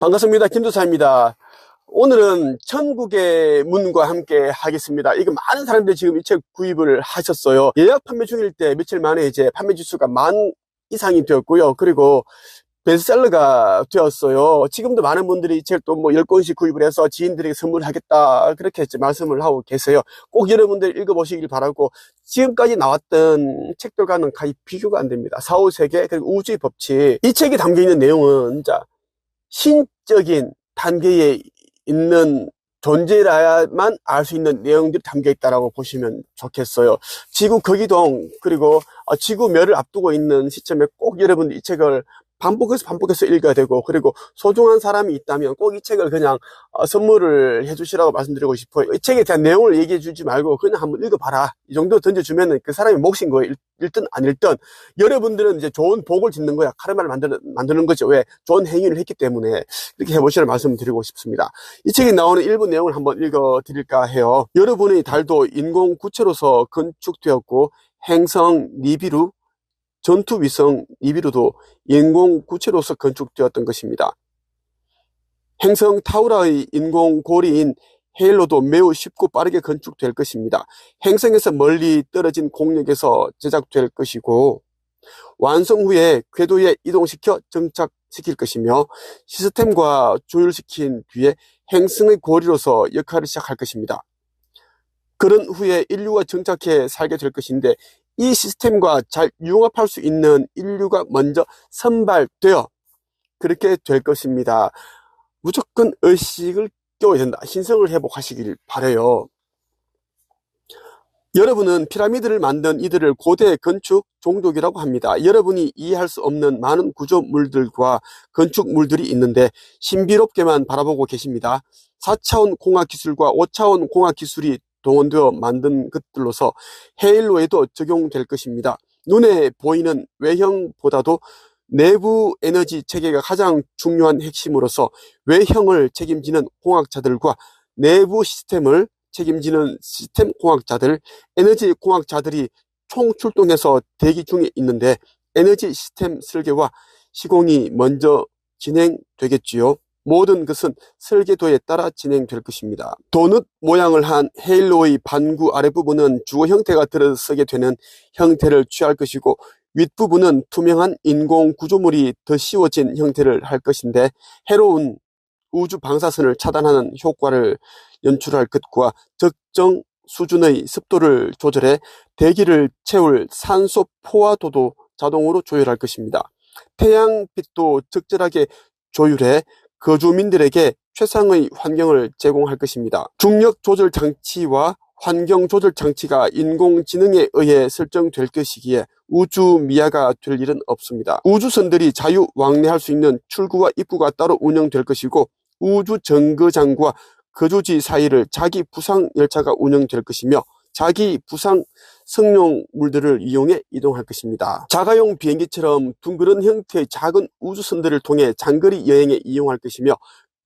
반갑습니다. 김도사입니다. 오늘은 천국의 문과 함께 하겠습니다. 이거 많은 사람들이 지금 이 책 구입을 하셨어요. 예약 판매 중일 때 며칠 만에 이제 판매 지수가 10,000 이상이 되었고요. 그리고 베스트셀러가 되었어요. 지금도 많은 분들이 이 책 또 뭐 10권씩 구입을 해서 지인들에게 선물하겠다 그렇게 이제 말씀을 하고 계세요. 꼭 여러분들 읽어보시길 바라고, 지금까지 나왔던 책들과는 거의 비교가 안 됩니다. 사후세계 그리고 우주의 법칙, 이 책에 담겨있는 내용은 진짜 신적인 단계에 있는 존재라야만 알 수 있는 내용들이 담겨 있다라고 보시면 좋겠어요. 지구 거기동 그리고 지구멸을 앞두고 있는 시점에 꼭 여러분들 이 책을 반복해서 읽어야 되고, 그리고 소중한 사람이 있다면 꼭 이 책을 그냥 선물을 해주시라고 말씀드리고 싶어요. 이 책에 대한 내용을 얘기해 주지 말고 그냥 한번 읽어봐라, 이 정도 던져주면 그 사람이 몫인 거예요. 읽든 안 읽든 여러분들은 이제 좋은 복을 짓는 거야. 카르마를 만드는 거죠. 왜? 좋은 행위를 했기 때문에. 이렇게 해보시라는 말씀을 드리고 싶습니다. 이 책에 나오는 일부 내용을 한번 읽어 드릴까 해요. 여러분의 달도 인공 구체로서 건축되었고, 행성 니비루, 전투위성 니비루도 인공 구체로서 건축되었던 것입니다. 행성 타우라의 인공 고리인 헤일로도 매우 쉽고 빠르게 건축될 것입니다. 행성에서 멀리 떨어진 공역에서 제작될 것이고, 완성 후에 궤도에 이동시켜 정착시킬 것이며, 시스템과 조율시킨 뒤에 행성의 고리로서 역할을 시작할 것입니다. 그런 후에 인류가 정착해 살게 될 것인데, 이 시스템과 잘 융합할 수 있는 인류가 먼저 선발되어 그렇게 될 것입니다. 무조건 의식을 깨워야 된다. 신성을 회복하시길 바라요. 여러분은 피라미드를 만든 이들을 고대 건축 종족이라고 합니다. 여러분이 이해할 수 없는 많은 구조물들과 건축물들이 있는데 신비롭게만 바라보고 계십니다. 4차원 공학기술과 5차원 공학기술이 동원되어 만든 것들로서 헤일로에도 적용될 것입니다. 눈에 보이는 외형보다도 내부 에너지 체계가 가장 중요한 핵심으로서 외형을 책임지는 공학자들과 내부 시스템을 책임지는 시스템 공학자들, 에너지 공학자들이 총출동해서 대기 중에 있는데, 에너지 시스템 설계와 시공이 먼저 진행되겠지요. 모든 것은 설계도에 따라 진행될 것입니다. 도넛 모양을 한 헤일로의 반구 아랫부분은 주거 형태가 들어서게 되는 형태를 취할 것이고, 윗부분은 투명한 인공 구조물이 더 씌워진 형태를 할 것인데, 해로운 우주 방사선을 차단하는 효과를 연출할 것과 적정 수준의 습도를 조절해 대기를 채울 산소 포화도도 자동으로 조율할 것입니다. 태양빛도 적절하게 조율해 거주민들에게 최상의 환경을 제공할 것입니다. 중력 조절 장치와 환경 조절 장치가 인공지능에 의해 설정될 것이기에 우주 미아가 될 일은 없습니다. 우주선들이 자유 왕래할 수 있는 출구와 입구가 따로 운영될 것이고, 우주 정거장과 거주지 사이를 자기 부상 열차가 운영될 것이며, 자기 부상 승용물들을 이용해 이동할 것입니다. 자가용 비행기처럼 둥그런 형태의 작은 우주선들을 통해 장거리 여행에 이용할 것이며,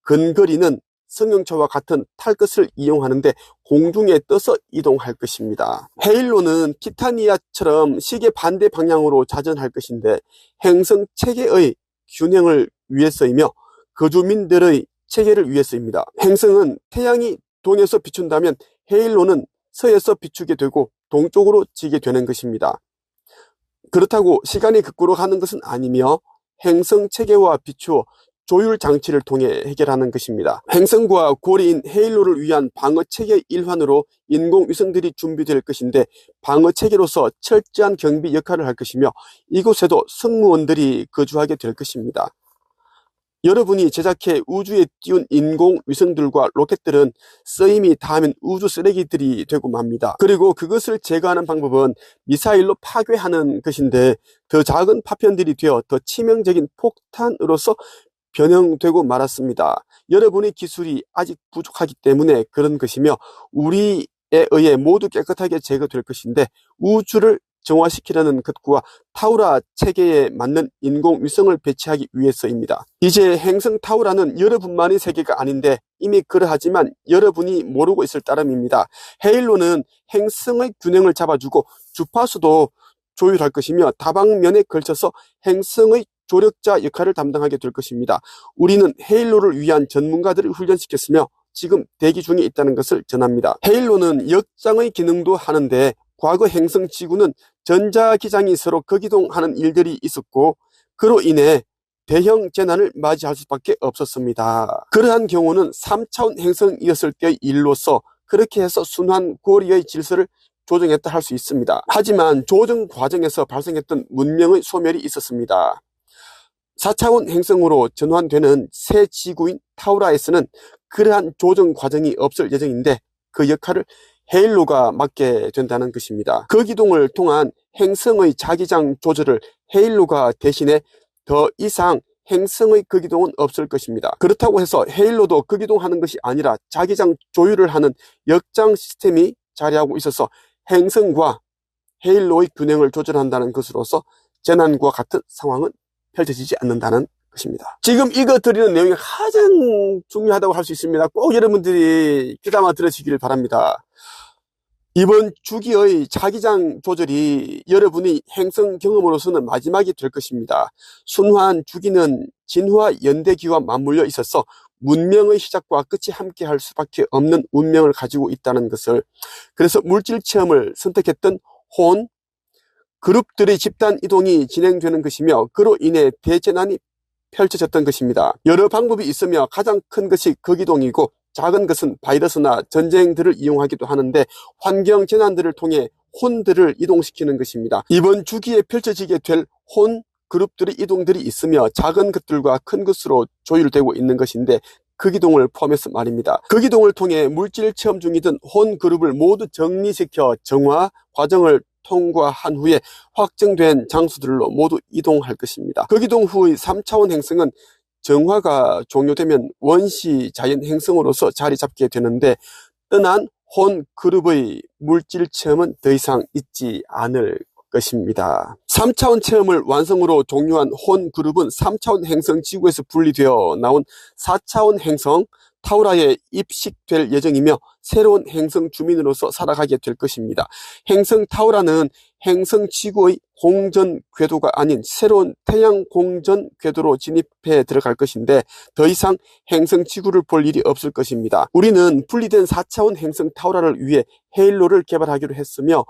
근거리는 승용차와 같은 탈 것을 이용하는데 공중에 떠서 이동할 것입니다. 헤일로는 티타니아처럼 시계 반대 방향으로 자전할 것인데, 행성 체계의 균형을 위해서이며 거주민들의 체계를 위해서입니다. 행성은 태양이 동에서 비춘다면 헤일로는 서에서 비추게 되고 동쪽으로 지게 되는 것입니다. 그렇다고 시간이 거꾸로 가는 것은 아니며, 행성 체계와 비추어 조율 장치를 통해 해결하는 것입니다. 행성과 고리인 헤일로를 위한 방어 체계의 일환으로 인공위성들이 준비될 것인데, 방어 체계로서 철저한 경비 역할을 할 것이며, 이곳에도 승무원들이 거주하게 될 것입니다. 여러분이 제작해 우주에 띄운 인공위성들과 로켓들은 쓰임이 닿으면 우주 쓰레기들이 되고 맙니다. 그리고 그것을 제거하는 방법은 미사일로 파괴하는 것인데, 더 작은 파편들이 되어 더 치명적인 폭탄으로서 변형되고 말았습니다. 여러분의 기술이 아직 부족하기 때문에 그런 것이며, 우리에 의해 모두 깨끗하게 제거될 것인데, 우주를 정화시키려는 것과 타우라 체계에 맞는 인공위성을 배치하기 위해서입니다. 이제 행성 타우라는 여러분만의 세계가 아닌데 이미 그러하지만 여러분이 모르고 있을 따름입니다. 헤일로는 행성의 균형을 잡아주고 주파수도 조율할 것이며, 다방면에 걸쳐서 행성의 조력자 역할을 담당하게 될 것입니다. 우리는 헤일로를 위한 전문가들을 훈련시켰으며 지금 대기 중에 있다는 것을 전합니다. 헤일로는 역장의 기능도 하는데 과거 행성 지구는 전자기장이 서로 거기동하는 일들이 있었고 그로 인해 대형 재난을 맞이할 수밖에 없었습니다. 그러한 경우는 3차원 행성이었을 때의 일로서 그렇게 해서 순환 고리의 질서를 조정했다 할 수 있습니다. 하지만 조정 과정에서 발생했던 문명의 소멸이 있었습니다. 4차원 행성으로 전환되는 새 지구인 타우라에서는 그러한 조정 과정이 없을 예정인데 그 역할을 헤일로가 맡게 된다는 것입니다. 거기동을 통한 행성의 자기장 조절을 헤일로가 대신해 더 이상 행성의 거기동은 없을 것입니다. 그렇다고 해서 헤일로도 거기동하는 것이 아니라 자기장 조율을 하는 역장 시스템이 자리하고 있어서 행성과 헤일로의 균형을 조절한다는 것으로서 재난과 같은 상황은 펼쳐지지 않는다는 것입니다. 지금 읽어드리는 내용이 가장 중요하다고 할 수 있습니다. 꼭 여러분들이 귀담아 들으시기를 바랍니다. 이번 주기의 자기장 조절이 여러분의 행성 경험으로서는 마지막이 될 것입니다. 순환 주기는 진화 연대기와 맞물려 있어서 문명의 시작과 끝이 함께 할 수밖에 없는 운명을 가지고 있다는 것을, 그래서 물질 체험을 선택했던 혼 그룹들의 집단 이동이 진행되는 것이며 그로 인해 대재난이 펼쳐졌던 것입니다. 여러 방법이 있으며 가장 큰 것이 거기동이고 작은 것은 바이러스나 전쟁들을 이용하기도 하는데 환경 재난들을 통해 혼들을 이동시키는 것입니다. 이번 주기에 펼쳐지게 될 혼 그룹들의 이동들이 있으며 작은 것들과 큰 것으로 조율되고 있는 것인데 거기동을 포함해서 말입니다. 거기동을 통해 물질 체험 중이던 혼 그룹을 모두 정리시켜 정화 과정을 통과한 후에 확정된 장소들로 모두 이동할 것입니다. 거기동 후의 3차원 행성은 정화가 종료되면 원시 자연 행성으로서 자리 잡게 되는데 떠난 혼 그룹의 물질 체험은 더 이상 있지 않을 것입니다. 3차원 체험을 완성으로 종료한 혼 그룹은 3차원 행성 지구에서 분리되어 나온 4차원 행성 타우라에 입식될 예정이며 새로운 행성 주민으로서 살아가게 될 것입니다. 행성 타우라는 행성 지구의 공전 궤도가 아닌 새로운 태양 공전 궤도로 진입해 들어갈 것인데 더 이상 행성 지구를 볼 일이 없을 것입니다. 우리는 분리된 4차원 행성 타우라를 위해 헤일로를 개발하기로 했으며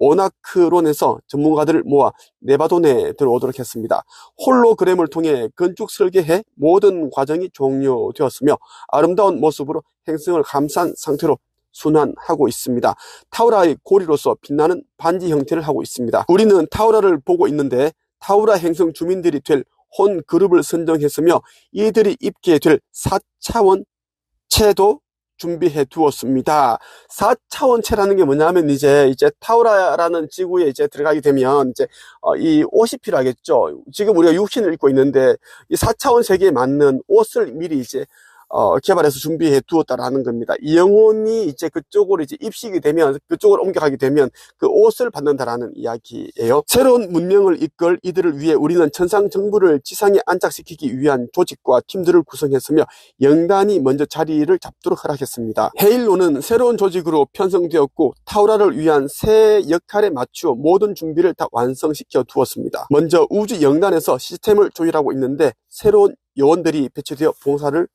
오나크론에서 전문가들을 모아 네바돈에 들어오도록 했습니다. 홀로그램을 통해 건축 설계해 모든 과정이 종료되었으며 아름다운 모습으로 행성을 감싼 상태로 순환하고 있습니다. 타우라의 고리로서 빛나는 반지 형태를 하고 있습니다. 우리는 타우라를 보고 있는데 타우라 행성 주민들이 될 혼 그룹을 선정했으며 이들이 입게 될 4차원 체도 준비해 두었습니다. 4차원체라는 게 뭐냐면 이제 타우라라는 지구에 이제 들어가게 되면 이 옷이 필요하겠죠. 지금 우리가 육신을 입고 있는데 이 4차원 세계에 맞는 옷을 미리 개발해서 준비해 두었다라는 겁니다. 영혼이 그쪽으로 입식이 되면, 그쪽으로 옮겨가게 되면 그 옷을 받는다라는 이야기예요. 새로운 문명을 이끌 이들을 위해 우리는 천상 정부를 지상에 안착시키기 위한 조직과 팀들을 구성했으며 영단이 먼저 자리를 잡도록 허락했습니다. 헤일로는 새로운 조직으로 편성되었고 타우라를 위한 새 역할에 맞추어 모든 준비를 다 완성시켜 두었습니다. 먼저 우주 영단에서 시스템을 조율하고 있는데 새로운 요원들이 배치되어 봉사를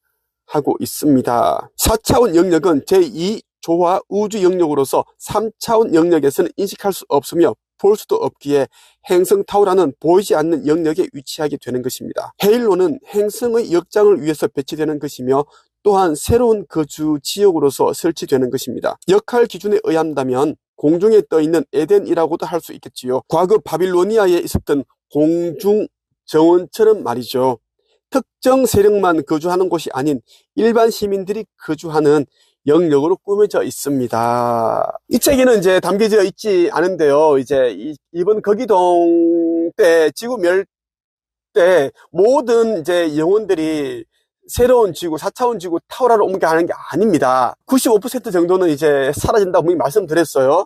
하고 있습니다. 4차원 영역은 제2조화 우주 영역으로서 3차원 영역에서는 인식할 수 없으며 볼 수도 없기에 행성 타우라는 보이지 않는 영역에 위치하게 되는 것입니다. 헤일로는 행성의 역장을 위해서 배치되는 것이며 또한 새로운 거주 지역으로서 설치되는 것입니다. 역할 기준에 의한다면 공중에 떠있는 에덴이라고도 할 수 있겠지요. 과거 바빌로니아에 있었던 공중 정원처럼 말이죠. 특정 세력만 거주하는 곳이 아닌 일반 시민들이 거주하는 영역으로 꾸며져 있습니다. 이 책에는 담겨져 있지 않은데요. 이번 거기동 때 지구 멸 때 모든 영혼들이 새로운 지구, 4차원 지구 타우라로 옮겨가는 게 아닙니다. 95% 정도는 사라진다고 분명히 말씀드렸어요.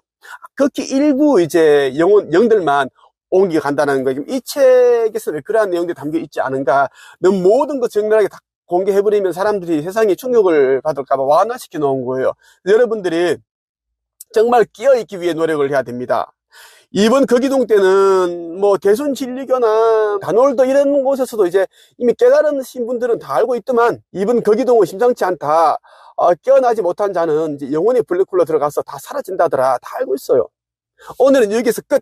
극히 일부 영들만 옮겨간다는 거예요. 이 책에서 왜 그러한 내용들이 담겨 있지 않은가? 너무 모든 것 정밀하게 다 공개해버리면 사람들이 세상에 충격을 받을까봐 완화시켜 놓은 거예요. 여러분들이 정말 끼어있기 위해 노력을 해야 됩니다. 이번 거기동 때는 뭐 대순 진리교나 단월도 이런 곳에서도 이제 이미 깨달으신 분들은 다 알고 있더만, 이번 거기동은 심상치 않다. 깨어나지 못한 자는 이제 영혼의 블랙홀로 들어가서 다 사라진다더라. 다 알고 있어요. 오늘은 여기서 끝.